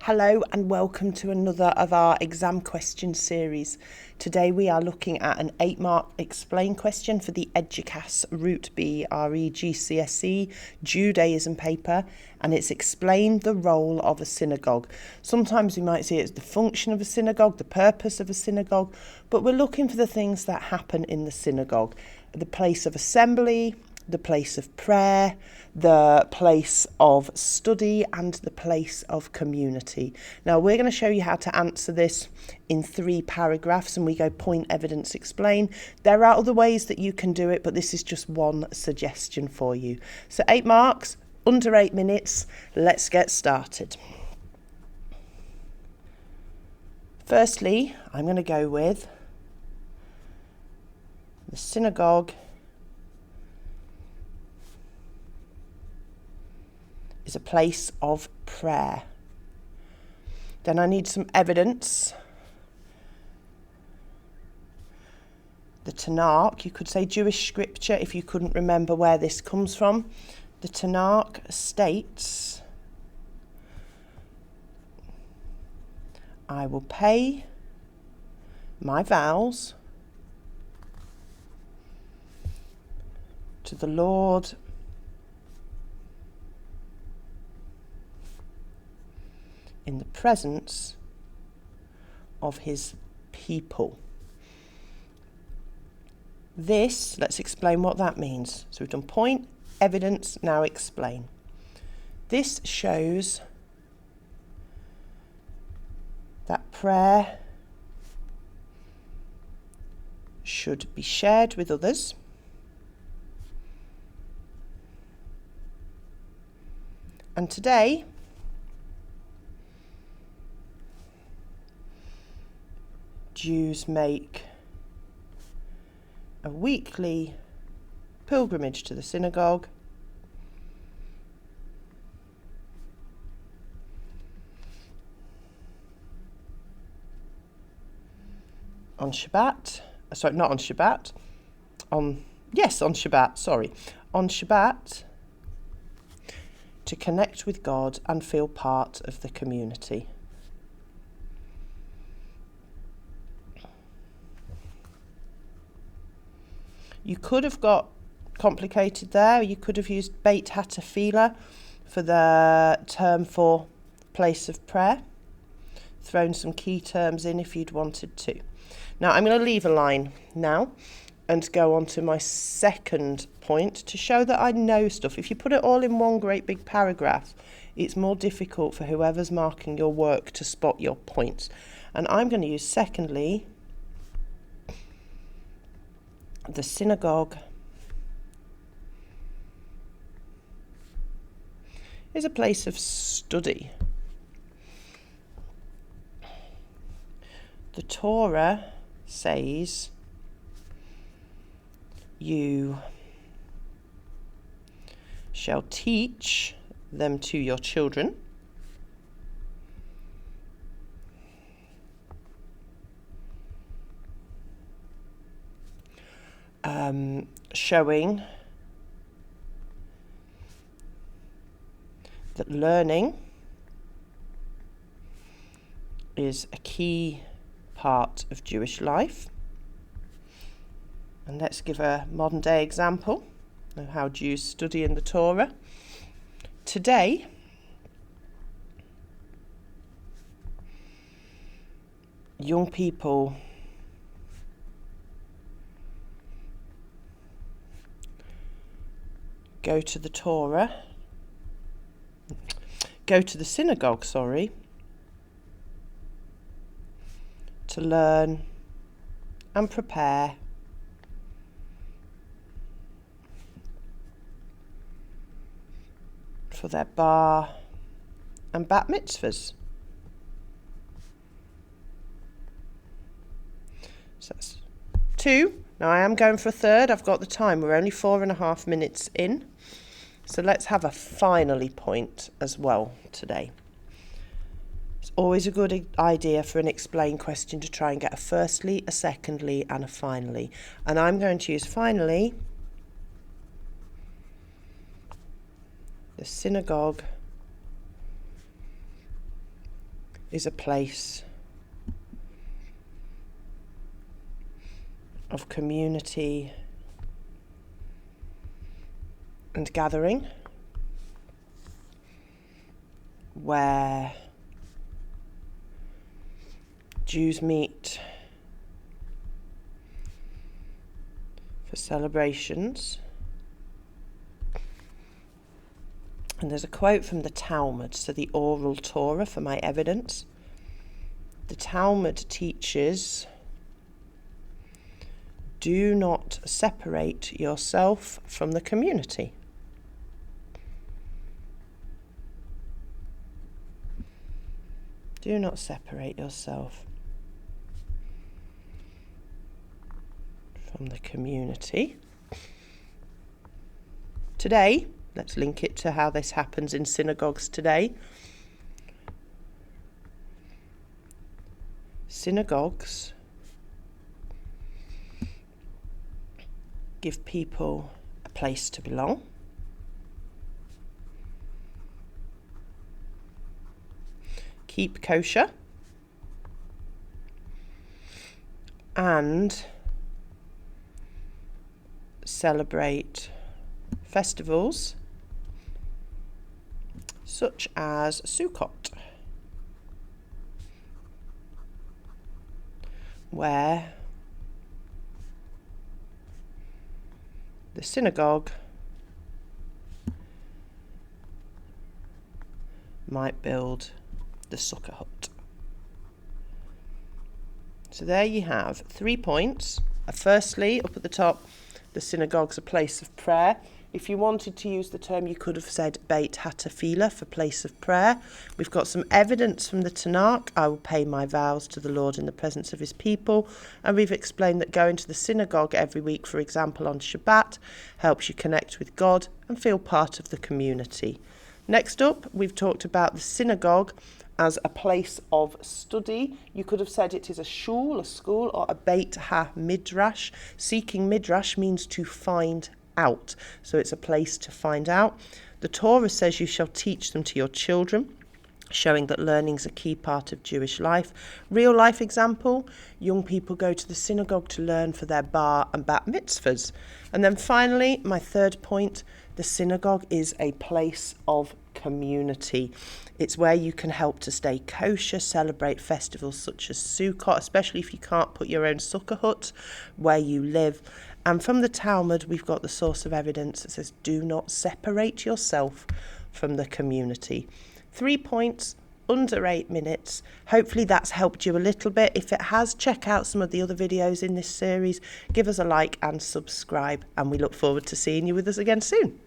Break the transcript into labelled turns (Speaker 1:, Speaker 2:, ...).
Speaker 1: Hello and welcome to another of our exam question series. Today we are looking at an 8-mark explain question for the Eduqas Route B RE GCSE Judaism paper, and it's explain the role of a synagogue. Sometimes we might see it as the function of a synagogue, the purpose of a synagogue, but we're looking for the things that happen in the synagogue, the place of assembly, the place of prayer, the place of study, and the place of community. Now we're going to show you how to answer this in 3 paragraphs, and we go point, evidence, explain. There are other ways that you can do it, but this is just one suggestion for you. So 8 marks, under 8 minutes. Let's get started. Firstly, I'm going to go with the synagogue is a place of prayer. Then I need some evidence. The Tanakh, you could say Jewish scripture if you couldn't remember where this comes from. The Tanakh states, I will pay my vows to the Lord in the presence of his people. This, let's explain what that means. So we've done point, evidence, now explain. This shows that prayer should be shared with others, and today Jews make a weekly pilgrimage to the synagogue on Shabbat. Sorry, not on Shabbat. On Shabbat, on Shabbat, to connect with God and feel part of the community. You could have got complicated there. You could have used Beit Hatafila for the term for place of prayer. Thrown some key terms in if you'd wanted to. Now I'm going to leave a line now and go on to my second point to show that I know stuff. If you put it all in one great big paragraph, it's more difficult for whoever's marking your work to spot your points. And I'm going to use secondly, the synagogue is a place of study. The Torah says you shall teach them to your children, showing that learning is a key part of Jewish life. And let's give a modern day example of how Jews study in the Torah. Today, young people go to the synagogue, to learn and prepare for their bar and bat mitzvahs. So that's 2. Now I am going for a third. I've got the time. We're only 4.5 minutes in. So let's have a finally point as well today. It's always a good idea for an explain question to try and get a firstly, a secondly, and a finally. And I'm going to use finally. The synagogue is a place of community and gathering, where Jews meet for celebrations. And there's a quote from the Talmud, so the oral Torah, for my evidence. The Talmud teaches, do not separate yourself from the community. Do not separate yourself from the community. Today, let's link it to how this happens in synagogues today. Synagogues give people a place to belong. Keep kosher. And celebrate festivals such as Sukkot, where the synagogue might build the sukkah hut. So there you have 3 points. Firstly, up at the top, the synagogue's a place of prayer. If you wanted to use the term, you could have said Beit HaTefillah, for place of prayer. We've got some evidence from the Tanakh. I will pay my vows to the Lord in the presence of his people. And we've explained that going to the synagogue every week, for example on Shabbat, helps you connect with God and feel part of the community. Next up, we've talked about the synagogue as a place of study. You could have said it is a shul, a school, or a Beit HaMidrash. Seeking Midrash means to find out. So it's a place to find out. The Torah says you shall teach them to your children, showing that learning is a key part of Jewish life. Real life example, young people go to the synagogue to learn for their bar and bat mitzvahs. And then finally, my third point, the synagogue is a place of community. It's where you can help to stay kosher, celebrate festivals such as Sukkot, especially if you can't put your own sukkah hut where you live. And from the Talmud, we've got the source of evidence that says, do not separate yourself from the community. 3 points, under 8 minutes. Hopefully that's helped you a little bit. If it has, check out some of the other videos in this series. Give us a like and subscribe, and we look forward to seeing you with us again soon.